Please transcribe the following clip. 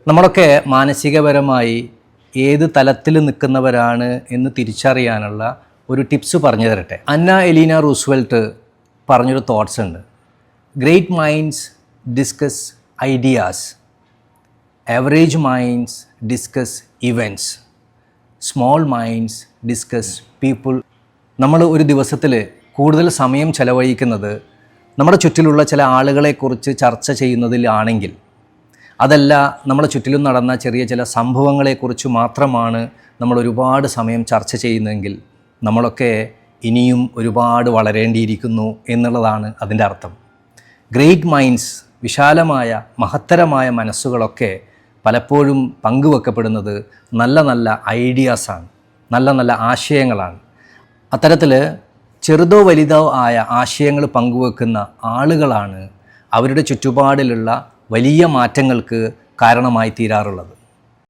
നമ്മളൊക്കെ മാനസികപരമായി ഏത് തലത്തിൽ നിൽക്കുന്നവരാണ് എന്ന് തിരിച്ചറിയാനുള്ള ഒരു ടിപ്സ് പറഞ്ഞു തരട്ടെ. അന്ന എലീന റൂസ്വെൽറ്റ് പറഞ്ഞൊരു തോട്ട്സ് ഉണ്ട്. Great minds discuss ideas, average minds discuss events, small minds discuss people. നമ്മൾ ഒരു ദിവസത്തിൽ കൂടുതൽ സമയം ചെലവഴിക്കുന്നത് നമ്മുടെ ചുറ്റിലുള്ള ചില ആളുകളെക്കുറിച്ച് ചർച്ച ചെയ്യുന്നതിലാണെങ്കിൽ, അതല്ല നമ്മുടെ ചുറ്റിലും നടന്ന ചെറിയ ചില സംഭവങ്ങളെക്കുറിച്ച് മാത്രമാണ് നമ്മൾ ഒരുപാട് സമയം ചർച്ച ചെയ്യുന്നതെങ്കിൽ, നമ്മളൊക്കെ ഇനിയും ഒരുപാട് വളരേണ്ടിയിരിക്കുന്നു എന്നുള്ളതാണ് അതിൻ്റെ അർത്ഥം. ഗ്രേറ്റ് മൈൻഡ്സ്, വിശാലമായ മഹത്തരമായ മനസ്സുകളൊക്കെ പലപ്പോഴും പങ്കുവെക്കപ്പെടുന്നത് നല്ല നല്ല ഐഡിയാസാണ്, നല്ല നല്ല ആശയങ്ങളാണ്. അത്തരത്തിൽ ചെറുതോ വലുതോ ആയ ആശയങ്ങൾ പങ്കുവെക്കുന്ന ആളുകളാണ് അവരുടെ ചുറ്റുപാടിലുള്ള വലിയ മാറ്റങ്ങൾക്ക് കാരണമായി തീരാറുള്ളത്.